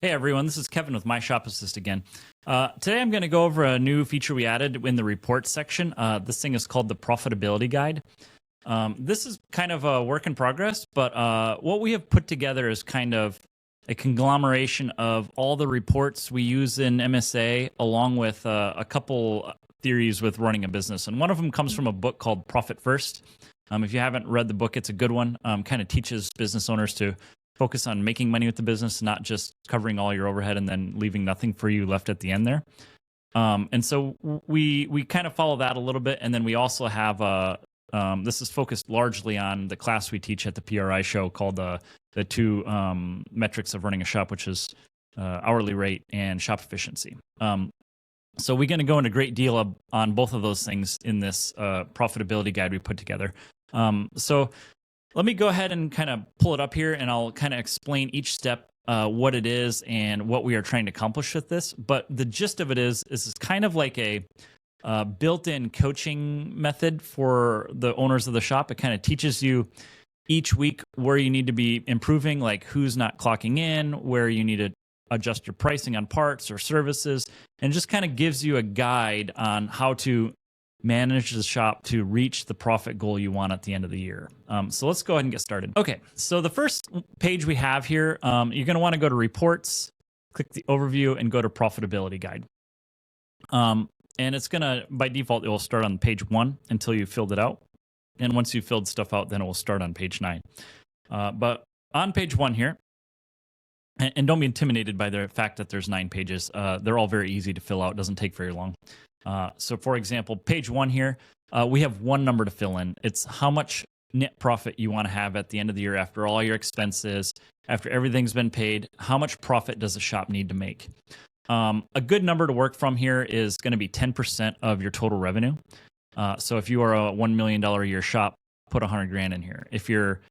Hey everyone, this is Kevin with My Shop Assist again. Today I'm going to go over a new feature we added in the reports section. This thing is called the Profitability Guide. This is kind of a work in progress, but what we have put together is kind of a conglomeration of all the reports we use in MSA, along with a couple theories with running a business. And one of them comes from a book called Profit First. If you haven't read the book, it's a good one. Kind of teaches business owners to focus on making money with the business, not just covering all your overhead and then leaving nothing for you left at the end there. And so we kind of follow that a little bit. And then we also have this is focused largely on the class we teach at the PRI show called the two metrics of running a shop, which is hourly rate and shop efficiency. So we're going to go into a great deal on both of those things in this profitability guide we put together. So let me go ahead and kind of pull it up here, and I'll kind of explain each step, what it is and what we are trying to accomplish with this. But the gist of it is it's kind of like a built-in coaching method for the owners of the shop. It kind of teaches you each week where you need to be improving, like who's not clocking in, where you need to adjust your pricing on parts or services, and just kind of gives you a guide on how to manage the shop to reach the profit goal you want at the end of the year. So let's go ahead and get started. Okay, so the first page we have here, you're going to want to go to reports, click the overview, and go to profitability guide. And it's going to, by default, it will start on page 1 until you filled it out. And once you've filled stuff out, then it will start on page 9. But on page 1 here, and don't be intimidated by the fact that there's 9 pages. They're all very easy to fill out. It doesn't take very long. So for example, page 1 here, we have one number to fill in. It's how much net profit you want to have at the end of the year after all your expenses, after everything's been paid. How much profit does a shop need to make? A good number to work from here is going to be 10% of your total revenue. So if you are a $1 million a year shop, put 100 grand in here. If you're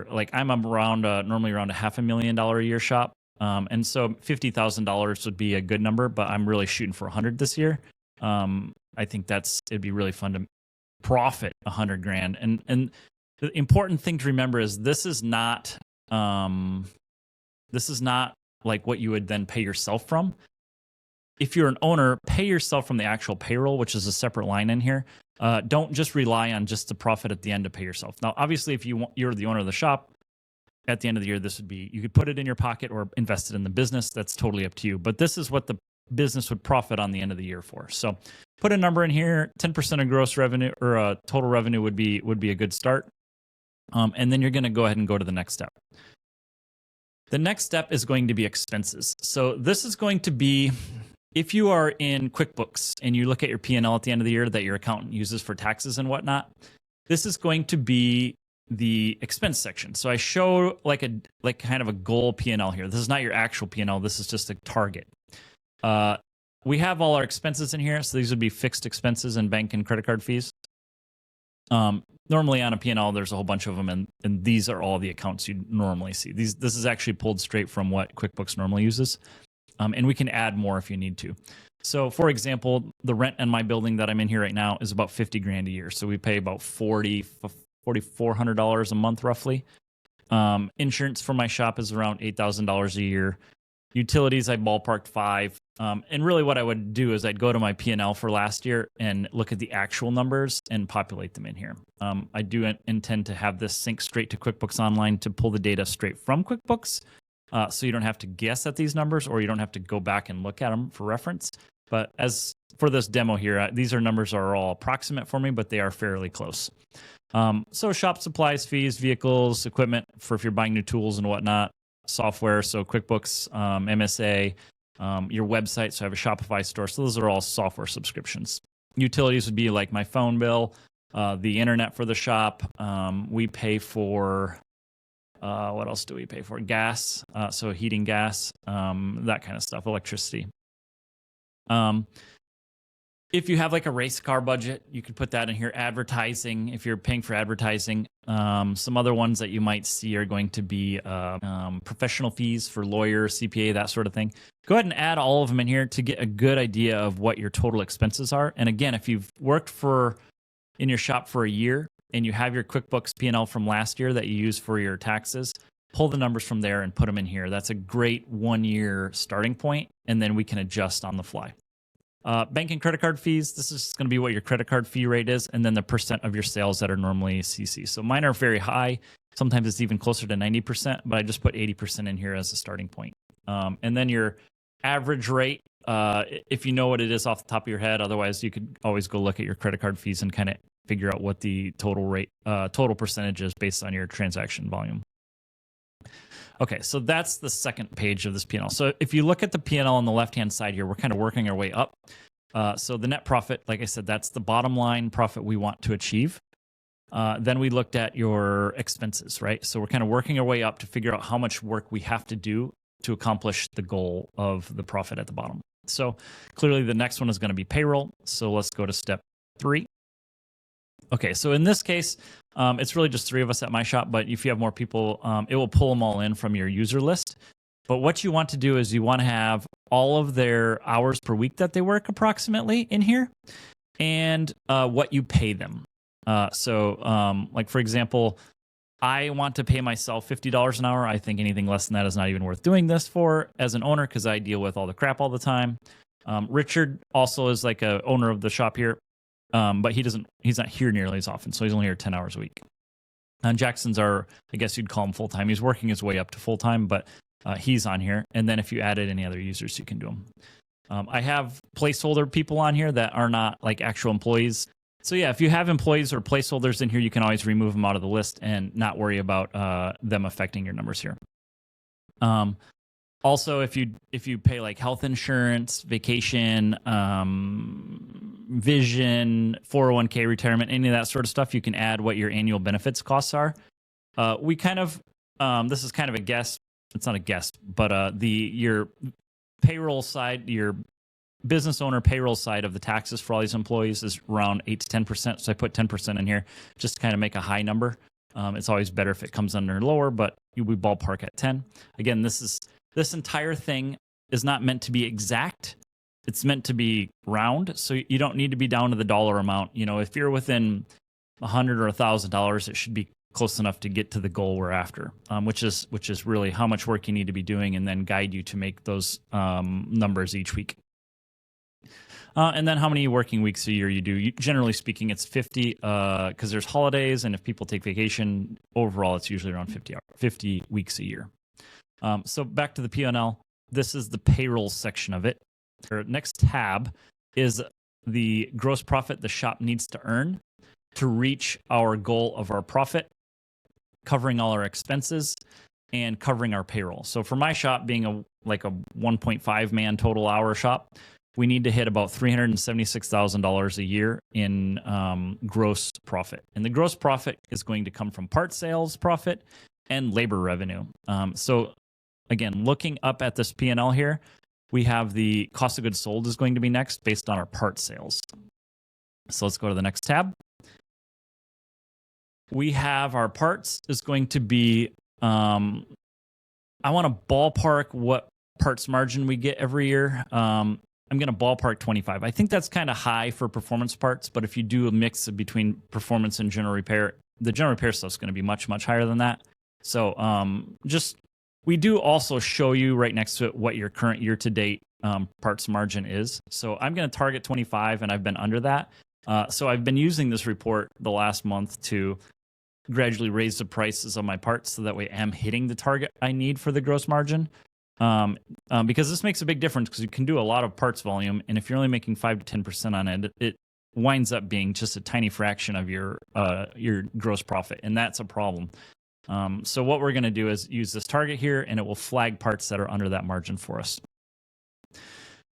like I'm around normally around a $500,000 a year shop, and so $50,000 would be a good number, but I'm really shooting for 100 this year. I think it'd be really fun to profit 100 grand. And the important thing to remember is this is not like what you would then pay yourself from. If you're an owner, pay yourself from the actual payroll, which is a separate line in here. Don't just rely on just the profit at the end to pay yourself. Now, obviously, if you're the owner of the shop, at the end of the year, this would be, you could put it in your pocket or invest it in the business. That's totally up to you. But this is what the business would profit on the end of the year for. So put a number in here. 10% of gross revenue or total revenue would be a good start. And then you're going to go ahead and go to the next step. The next step is going to be expenses. So this is going to be, if you are in QuickBooks and you look at your P&L at the end of the year that your accountant uses for taxes and whatnot, this is going to be the expense section. So I show like kind of a goal P&L here. This is not your actual P&L. This is just a target. We have all our expenses in here. So these would be fixed expenses and bank and credit card fees. Normally on a P&L, there's a whole bunch of them, and these are all the accounts you normally see. This is actually pulled straight from what QuickBooks normally uses. And we can add more if you need to. So for example, the rent in my building that I'm in here right now is about 50 grand a year. So we pay about $4,400 a month roughly. Insurance for my shop is around $8,000 a year. Utilities, I ballparked 5. And really what I would do is I'd go to my P&L for last year and look at the actual numbers and populate them in here. I do intend to have this sync straight to QuickBooks Online to pull the data straight from QuickBooks. So you don't have to guess at these numbers, or you don't have to go back and look at them for reference. But as for this demo here, these numbers are all approximate for me, but they are fairly close. So shop supplies, fees, vehicles, equipment for if you're buying new tools and whatnot, software, so QuickBooks, MSA, your website, so I have a Shopify store. So those are all software subscriptions. Utilities would be like my phone bill, the internet for the shop. We pay for... what else do we pay for? Gas, so heating, gas, that kind of stuff, electricity. If you have like a race car budget, you could put that in here. Advertising, if you're paying for advertising. Some other ones that you might see are going to be professional fees for lawyers, CPA, that sort of thing. Go ahead and add all of them in here to get a good idea of what your total expenses are. And again, if you've worked in your shop for a year, and you have your QuickBooks P&L from last year that you use for your taxes, pull the numbers from there and put them in here. That's a great 1 year starting point, and then we can adjust on the fly. Bank and credit card fees, this is going to be what your credit card fee rate is, and then the percent of your sales that are normally CC. So mine are very high. Sometimes it's even closer to 90%, but I just put 80% in here as a starting point. And then your average rate, if you know what it is off the top of your head, otherwise you could always go look at your credit card fees and kind of figure out what the total rate, total percentage is based on your transaction volume. Okay, so that's the second page of this P&L. So if you look at the P&L on the left-hand side here, we're kind of working our way up. So the net profit, like I said, that's the bottom line profit we want to achieve. Then we looked at your expenses, right? So we're kind of working our way up to figure out how much work we have to do to accomplish the goal of the profit at the bottom. So clearly the next one is going to be payroll. So let's go to step 3. Okay, so in this case, it's really just 3 of us at my shop, but if you have more people, it will pull them all in from your user list. But what you want to do is you want to have all of their hours per week that they work approximately in here, and what you pay them. Like for example, I want to pay myself $50 an hour. I think anything less than that is not even worth doing this for as an owner, because I deal with all the crap all the time. Richard also is like a owner of the shop here. But he's not here nearly as often, so he's only here 10 hours a week. And Jackson's I guess you'd call him full-time. He's working his way up to full-time, but he's on here. And then if you added any other users, you can do them. I have placeholder people on here that are not like actual employees. So yeah, if you have employees or placeholders in here, you can always remove them out of the list and not worry about them affecting your numbers here. Also, if you pay like health insurance, vacation, vision, 401k retirement, any of that sort of stuff, you can add what your annual benefits costs are. We kind of, this is kind of a guess. It's not a guess, but your payroll side, your business owner payroll side of the taxes for all these employees is around 8 to 10%. So I put 10% in here just to kind of make a high number. It's always better if it comes under lower, but we ballpark at 10. Again, this entire thing is not meant to be exact. It's meant to be round, so you don't need to be down to the dollar amount. You know, if you're within $100 or $1,000, it should be close enough to get to the goal we're after, which is really how much work you need to be doing, and then guide you to make those numbers each week. And then how many working weeks a year you do. Generally speaking, it's 50 because there's holidays, and if people take vacation, overall it's usually around 50 weeks a year. So back to the P&L. This is the payroll section of it. Our next tab is the gross profit the shop needs to earn to reach our goal of our profit, covering all our expenses and covering our payroll. So for my shop being a 1.5 man total hour shop, we need to hit about $376,000 a year in gross profit. And the gross profit is going to come from part sales profit and labor revenue. So again, looking up at this P&L here, we have the cost of goods sold is going to be next based on our part sales. So let's go to the next tab. We have our parts is going to be, I want to ballpark what parts margin we get every year. I'm going to ballpark 25. I think that's kind of high for performance parts, but if you do a mix between performance and general repair, the general repair stuff is going to be much, much higher than that. So we do also show you right next to it what your current year-to-date parts margin is. So I'm going to target 25, and I've been under that. So I've been using this report the last month to gradually raise the prices of my parts so that way I'm hitting the target I need for the gross margin. Because this makes a big difference because you can do a lot of parts volume, and if you're only making 5 to 10% on it, it winds up being just a tiny fraction of your gross profit, and that's a problem. So what we're going to do is use this target here, and it will flag parts that are under that margin for us.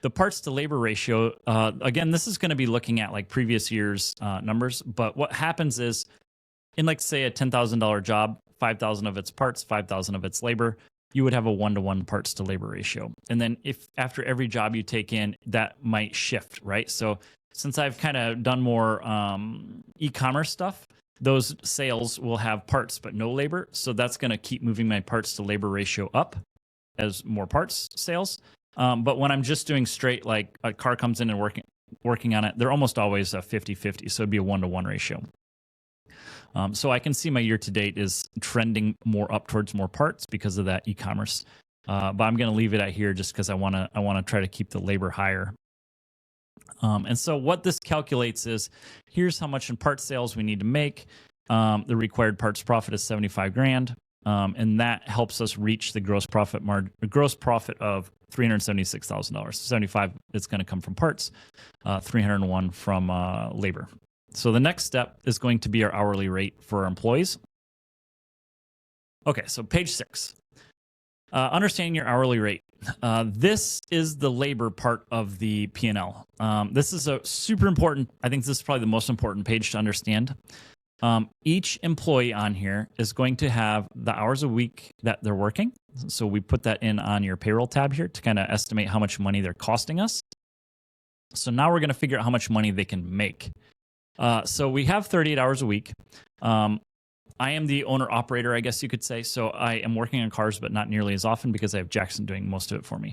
The parts to labor ratio, again, this is going to be looking at like previous year's numbers, but what happens is in like say a $10,000 job, 5,000 of its parts, 5,000 of its labor, you would have a 1-to-1 parts to labor ratio. And then if after every job you take in, that might shift, right? So since I've kind of done more e-commerce stuff, those sales will have parts but no labor. So that's going to keep moving my parts to labor ratio up as more parts sales. But when I'm just doing straight, like a car comes in and working on it, they're almost always a 50-50. So it'd be a 1-to-1 ratio. So I can see my year to date is trending more up towards more parts because of that e-commerce. But I'm going to leave it at here just because I want to try to keep the labor higher. And so what this calculates is, here's how much in part sales we need to make. The required parts profit is 75 grand. And that helps us reach the gross profit of $376,000. 75 is going to come from parts, 301 from labor. So the next step is going to be our hourly rate for our employees. Okay, so page 6. Understanding your hourly rate. This is the labor part of the P&L. This is a super important, I think this is probably the most important page to understand. Each employee on here is going to have the hours a week that they're working. So we put that in on your payroll tab here to kind of estimate how much money they're costing us. So now we're going to figure out how much money they can make. So we have 38 hours a week. I am the owner operator, I guess you could say. So I am working on cars, but not nearly as often because I have Jackson doing most of it for me.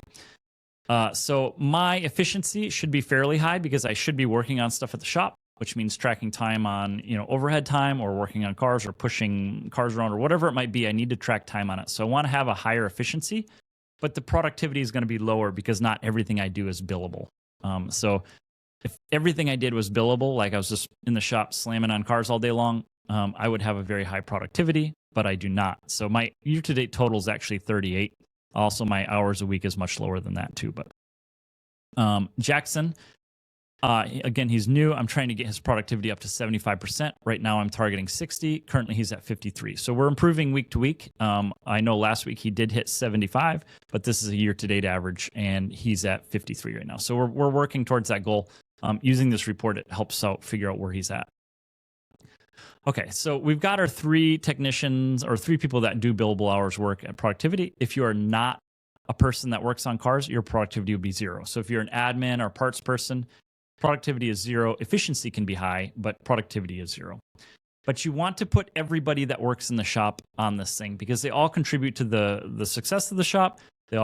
So my efficiency should be fairly high because I should be working on stuff at the shop, which means tracking time on, overhead time or working on cars or pushing cars around or whatever it might be. I need to track time on it. So I want to have a higher efficiency, but the productivity is going to be lower because not everything I do is billable. So if everything I did was billable, like I was just in the shop slamming on cars all day long, I would have a very high productivity, but I do not. So my year-to-date total is actually 38. Also, my hours a week is much lower than that too. But Jackson, again, he's new. I'm trying to get his productivity up to 75%. Right now, I'm targeting 60. Currently, he's at 53. So we're improving week to week. I know last week he did hit 75, but this is a year-to-date average, and he's at 53 right now. So we're working towards that goal. Using this report, it helps out figure out where he's at. Okay, so we've got our 3 technicians or 3 people that do billable hours work at productivity. If you are not a person that works on cars, your productivity would be 0. So if you're an admin or parts person, productivity is 0. Efficiency can be high, but productivity is 0. But you want to put everybody that works in the shop on this thing because they all contribute to the success of the shop. They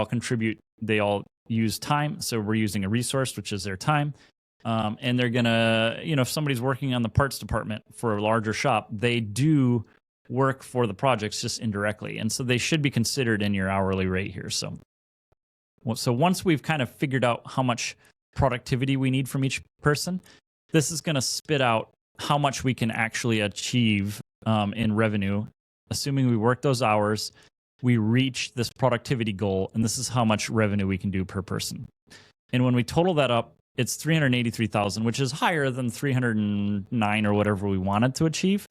all use time. So we're using a resource, which is their time. And they're going to, if somebody's working on the parts department for a larger shop, they do work for the projects just indirectly. And so they should be considered in your hourly rate here. So once we've kind of figured out how much productivity we need from each person, this is going to spit out how much we can actually achieve in revenue. Assuming we work those hours, we reach this productivity goal, and this is how much revenue we can do per person. And when we total that up, it's 383,000, which is higher than 309 or whatever we wanted to achieve.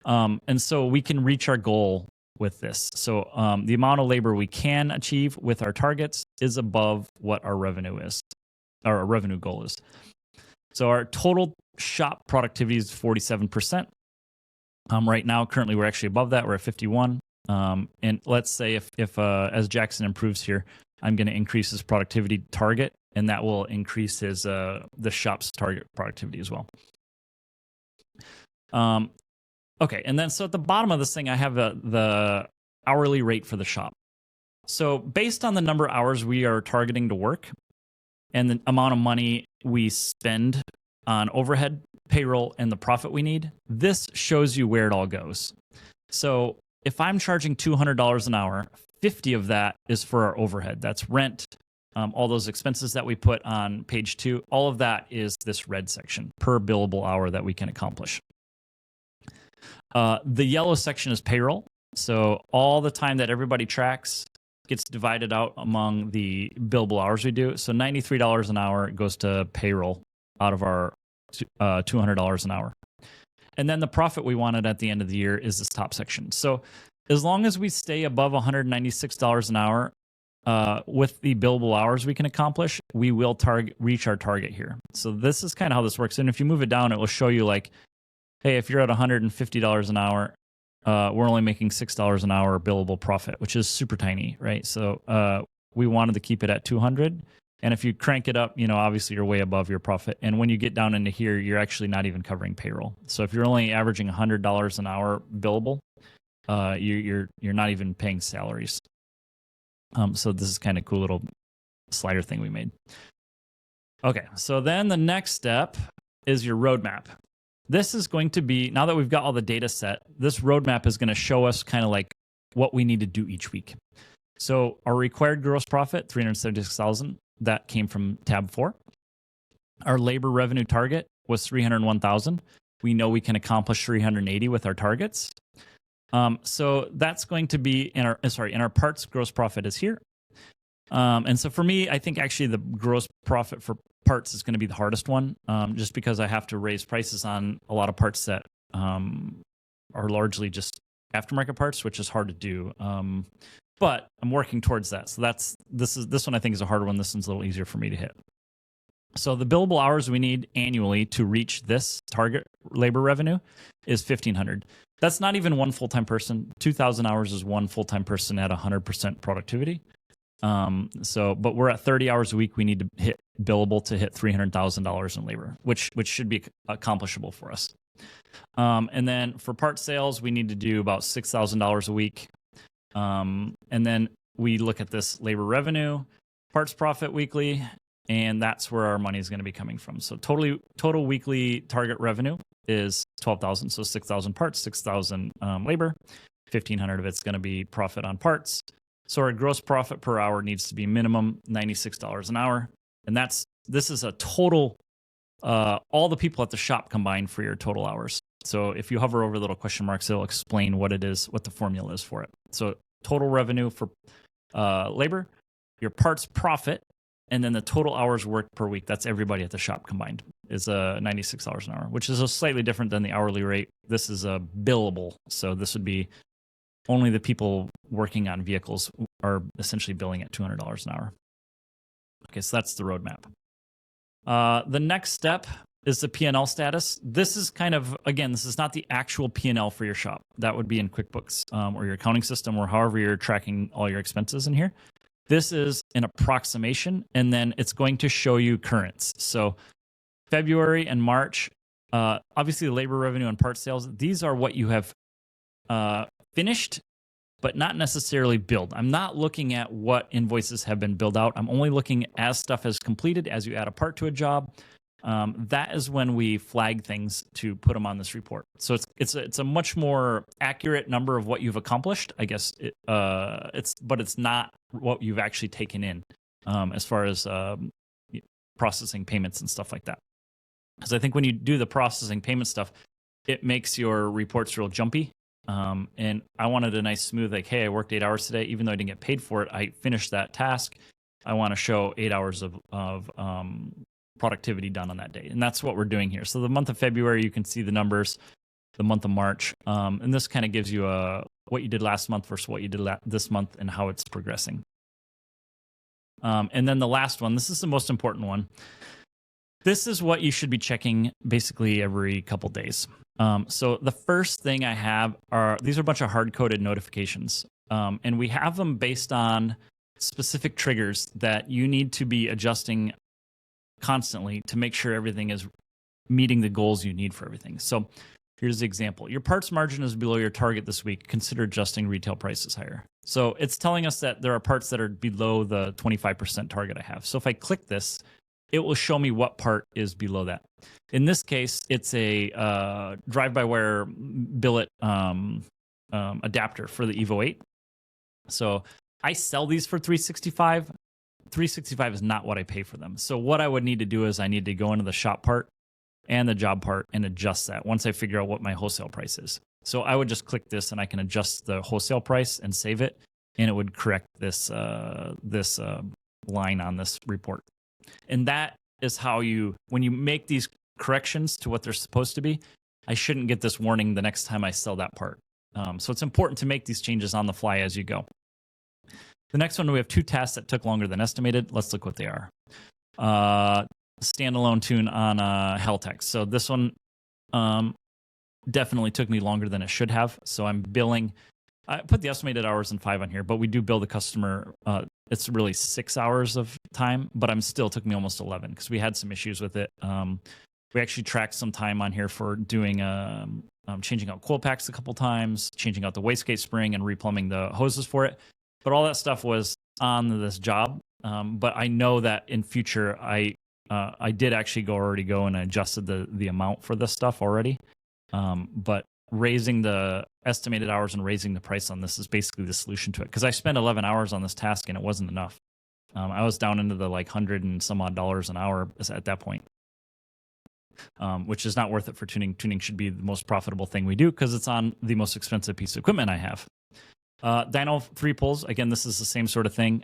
And so we can reach our goal with this. So the amount of labor we can achieve with our targets is above what our revenue is, or our revenue goal is. So our total shop productivity is 47%. Right now, currently, we're actually above that. We're at 51. And let's say if as Jackson improves here, I'm going to increase his productivity target, and that will increase his the shop's target productivity as well. Okay, and then so at the bottom of this thing, I have the hourly rate for the shop. So based on the number of hours we are targeting to work and the amount of money we spend on overhead, payroll, and the profit we need, this shows you where it all goes. So if I'm charging $200 an hour, 50 of that is for our overhead. That's rent, all those expenses that we put on page 2. All of that is this red section per billable hour that we can accomplish. The yellow section is payroll. So all the time that everybody tracks gets divided out among the billable hours we do. So $93 an hour goes to payroll out of our $200 an hour. And then the profit we wanted at the end of the year is this top section. So as long as we stay above $196 an hour with the billable hours we can accomplish, we will reach our target here. So this is kind of how this works. And if you move it down, it will show you like, hey, if you're at $150 an hour, we're only making $6 an hour billable profit, which is super tiny, right? So we wanted to keep it at 200. And if you crank it up, obviously you're way above your profit. And when you get down into here, you're actually not even covering payroll. So if you're only averaging $100 an hour billable, you're not even paying salaries. So this is kind of cool little slider thing we made. Okay, so then the next step is your roadmap. this is going to be, now that we've got all the data set, this roadmap is going to show us kind of like what we need to do each week. So our required gross profit, 376,000, that came from tab 4. Our labor revenue target was 301,000. We know we can accomplish 380 with our targets. So that's going to be in our parts gross profit is here. And so for me, I think actually the gross profit for parts is going to be the hardest one, just because I have to raise prices on a lot of parts that are largely just aftermarket parts, which is hard to do. But I'm working towards that. So this one I think is a harder one. This one's a little easier for me to hit. So the billable hours we need annually to reach this target labor revenue is 1,500. That's not even one full-time person. 2,000 hours is one full-time person at 100% productivity. But we're at 30 hours a week. We need to hit billable to hit $300,000 in labor, which should be accomplishable for us. And then for part sales, we need to do about $6,000 a week. And then we look at this labor revenue, parts profit weekly, and that's where our money is going to be coming from. So total weekly target revenue is 12,000. So 6,000 parts, 6,000 labor, 1,500 of it's going to be profit on parts. So our gross profit per hour needs to be minimum $96 an hour. And this is a total, all the people at the shop combined for your total hours. So if you hover over little question marks, it'll explain what it is, what the formula is for it. So total revenue for labor, your parts profit, and then the total hours worked per week, that's everybody at the shop combined, is $96 an hour, which is a slightly different than the hourly rate. This is a billable. So this would be only the people working on vehicles are essentially billing at $200 an hour. Okay, so that's the roadmap. The next step is the P&L status. This is kind of, again, this is not the actual P&L for your shop. That would be in QuickBooks or your accounting system or however you're tracking all your expenses in here. This is an approximation, and then it's going to show you currents. So February and March, obviously the labor revenue and part sales, these are what you have finished, but not necessarily billed. I'm not looking at what invoices have been billed out. I'm only looking as stuff is completed, as you add a part to a job. That is when we flag things to put them on this report. So it's a much more accurate number of what you've accomplished, I guess. But it's not what you've actually taken in as far as processing payments and stuff like that. Because I think when you do the processing payment stuff, it makes your reports real jumpy. And I wanted a nice smooth, like, hey, I worked 8 hours today, even though I didn't get paid for it. I finished that task. I want to show 8 hours of productivity done on that day. And that's what we're doing here. So the month of February, you can see the numbers, the month of March. And this kind of gives you what you did last month versus what you did this month and how it's progressing. And then the last one, this is the most important one. This is what you should be checking basically every couple days. So the first thing I have these are a bunch of hard-coded notifications. And we have them based on specific triggers that you need to be adjusting constantly to make sure everything is meeting the goals you need for everything. So here's the example. Your parts margin is below your target this week. Consider adjusting retail prices higher. So it's telling us that there are parts that are below the 25% target I have. So if I click this, it will show me what part is below that. In this case, it's a drive-by-wire billet adapter for the Evo 8. So I sell these for $365. $365 is not what I pay for them. So what I would need to do is I need to go into the shop part and the job part and adjust that once I figure out what my wholesale price is. So I would just click this and I can adjust the wholesale price and save it, and it would correct this line on this report. And that is how when you make these corrections to what they're supposed to be, I shouldn't get this warning the next time I sell that part. So it's important to make these changes on the fly as you go. The next one, we have 2 tasks that took longer than estimated. Let's look what they are. Standalone tune on Heltex. So this one definitely took me longer than it should have. So I'm billing. I put the estimated hours and 5 on here, but we do bill the customer. It's really 6 hours of time, but took me almost 11 because we had some issues with it. We actually tracked some time on here for doing changing out coil packs a couple times, changing out the wastegate spring, and replumbing the hoses for it. But all that stuff was on this job. But I know that in future, I did actually already go and adjusted the amount for this stuff already. But raising the estimated hours and raising the price on this is basically the solution to it. Because I spent 11 hours on this task and it wasn't enough. I was down into the like $100 and some odd an hour at that point, which is not worth it for tuning. Tuning should be the most profitable thing we do because it's on the most expensive piece of equipment I have. Dyno 3 pulls, again, this is the same sort of thing.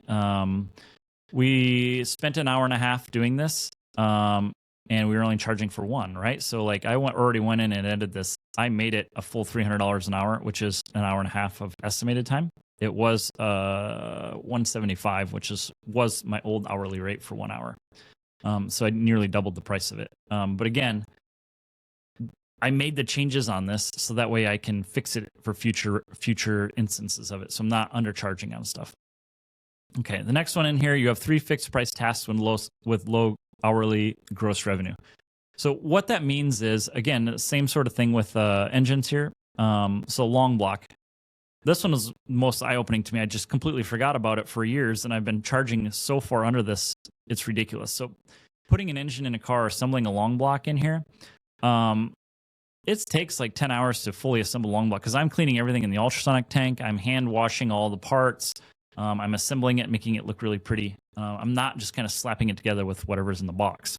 We spent an hour and a half doing this, and we were only charging for one, right? So like already went in and edited this. I made it a full $300 an hour, which is an hour and a half of estimated time. It was $175, which was my old hourly rate for 1 hour. So I nearly doubled the price of it. But again, I made the changes on this so that way I can fix it for future instances of it. So I'm not undercharging on stuff. Okay, the next one in here, you have 3 fixed price tasks with low hourly gross revenue. So what that means is, again, same sort of thing with engines here. So long block. This one is most eye-opening to me. I just completely forgot about it for years, and I've been charging so far under this, it's ridiculous. So putting an engine in a car, assembling a long block in here, it takes like 10 hours to fully assemble a long block because I'm cleaning everything in the ultrasonic tank. I'm hand washing all the parts. I'm assembling it, making it look really pretty. I'm not just kind of slapping it together with whatever's in the box.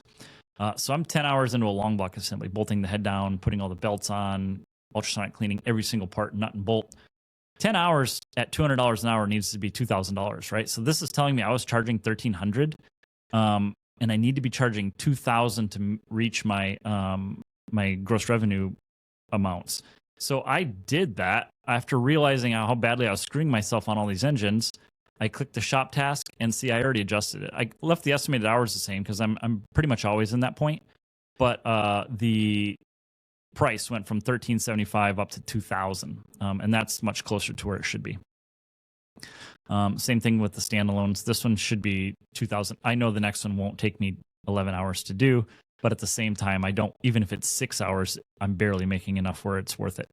So I'm 10 hours into a long block assembly, bolting the head down, putting all the belts on, ultrasonic cleaning every single part, nut and bolt. 10 hours at $200 an hour needs to be $2,000, right? So this is telling me I was charging $1,300, and I need to be charging $2,000 to reach my my gross revenue amounts. So I did that after realizing how badly I was screwing myself on all these engines. I clicked the shop task and see I already adjusted it. I left the estimated hours the same because I'm pretty much always in that point, but the price went from $1,375 up to $2,000, and that's much closer to where it should be. Same thing with the standalones. This one should be $2,000. I know the next one won't take me 11 hours to do, but at the same time, even if it's 6 hours, I'm barely making enough where it's worth it.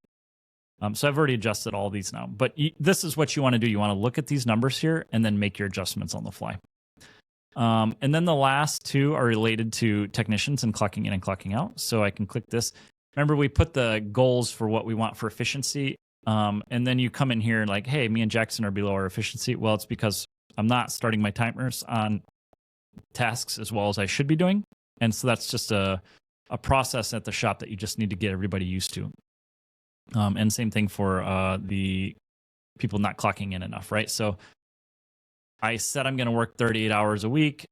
So I've already adjusted all these now, but this is what you want to do. You want to look at these numbers here and then make your adjustments on the fly. And then the last two are related to technicians and clocking in and clocking out. So I can click this. Remember, we put the goals for what we want for efficiency. And then you come in here and like, hey, me and Jackson are below our efficiency. Well, it's because I'm not starting my timers on tasks as well as I should be doing. And so that's just a process at the shop that you just need to get everybody used to. And same thing for the people not clocking in enough, right? So I said I'm going to work 38 hours a week.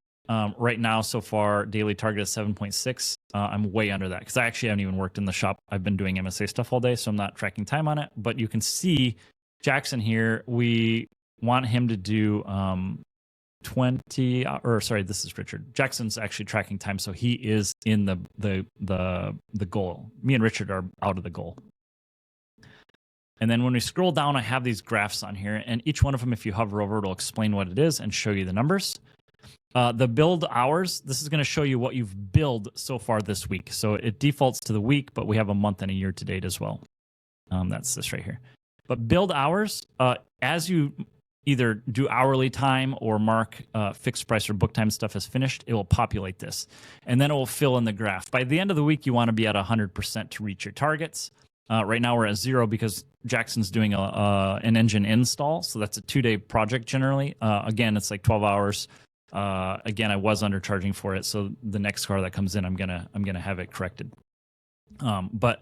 Right now, so far, daily target is 7.6. I'm way under that because I actually haven't even worked in the shop. I've been doing MSA stuff all day, so I'm not tracking time on it. But you can see Jackson here. We want him to do 20, or sorry, this is Richard. Jackson's actually tracking time, so he is in the goal. Me and Richard are out of the goal. And then when we scroll down, I have these graphs on here, and each one of them, if you hover over, it'll explain what it is and show you the numbers. The build hours, this is going to show you what you've billed so far this week. So it defaults to the week, but we have a month and a year to date as well. That's this right here. But build hours, as you either do hourly time or mark fixed price or book time stuff as finished, it will populate this. And then it will fill in the graph. By the end of the week, you want to be at 100% to reach your targets. Right now we're at 0 because Jackson's doing an engine install. So that's a 2-day project generally. Again, it's like 12 hours. Again, I was undercharging for it. So the next car that comes in, I'm gonna have it corrected. But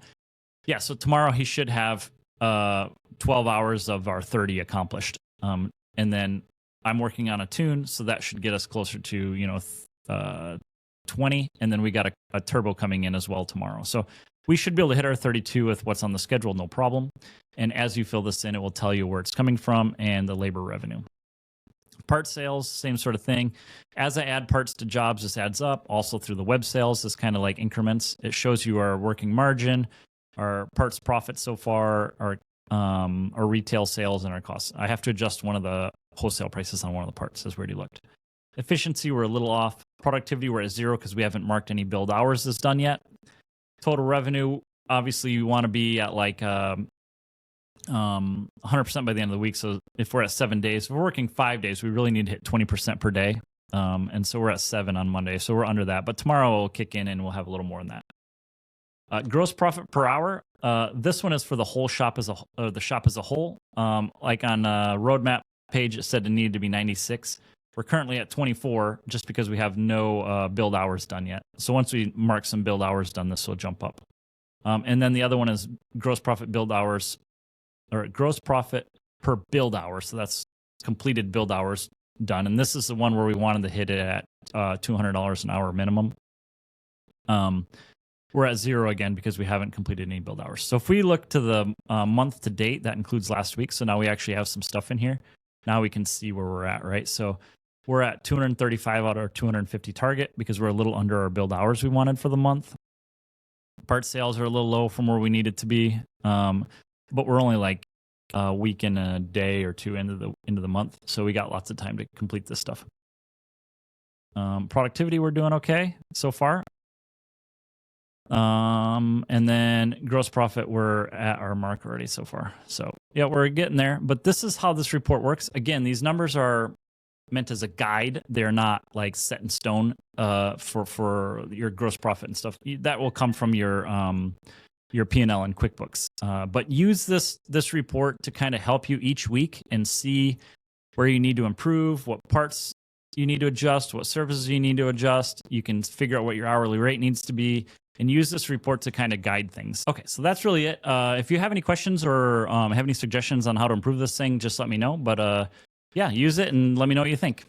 yeah, so tomorrow he should have 12 hours of our 30 accomplished. And then I'm working on a tune, so that should get us closer to 20. And then we got a turbo coming in as well tomorrow. So we should be able to hit our 32 with what's on the schedule, no problem. And as you fill this in, it will tell you where it's coming from and the labor revenue. Part sales, same sort of thing. As I add parts to jobs, this adds up. Also through the web sales, this kind of like increments. It shows you our working margin, our parts profit so far, our retail sales, and our costs. I have to adjust one of the wholesale prices on one of the parts, as we already looked. Efficiency, we're a little off. Productivity, we're at 0 because we haven't marked any build hours that's done yet. Total revenue, obviously you want to be at like 100% by the end of the week. So if we're at 7 days, if we're working 5 days, we really need to hit 20% per day. And so we're at 7 on Monday. So we're under that. But tomorrow will kick in and we'll have a little more than that. Gross profit per hour. This one is for the whole shop the shop as a whole. Like on roadmap page, it said it needed to be 96. We're currently at 24 just because we have no build hours done yet. So once we mark some build hours done, this will jump up. And then the other one is gross profit build hours, or gross profit per build hour. So that's completed build hours done. And this is the one where we wanted to hit it at $200 an hour minimum. We're at 0 again because we haven't completed any build hours. So if we look to the month to date, that includes last week. So now we actually have some stuff in here. Now we can see where we're at, right? So we're at 235 out of our 250 target because we're a little under our build hours we wanted for the month. Part sales are a little low from where we need it to be, but we're only like a week and a day or two into the month, so we got lots of time to complete this stuff. Productivity, we're doing okay so far. And then gross profit, we're at our mark already so far. So yeah, we're getting there. But this is how this report works. Again, these numbers are meant as a guide. They're not like set in stone for your gross profit and stuff. That will come from your P&L and QuickBooks. But use this report to kind of help you each week and see where you need to improve, what parts you need to adjust, what services you need to adjust. You can figure out what your hourly rate needs to be and use this report to kind of guide things. Okay, so that's really it. If you have any questions or have any suggestions on how to improve this thing, just let me know. But yeah, use it and let me know what you think.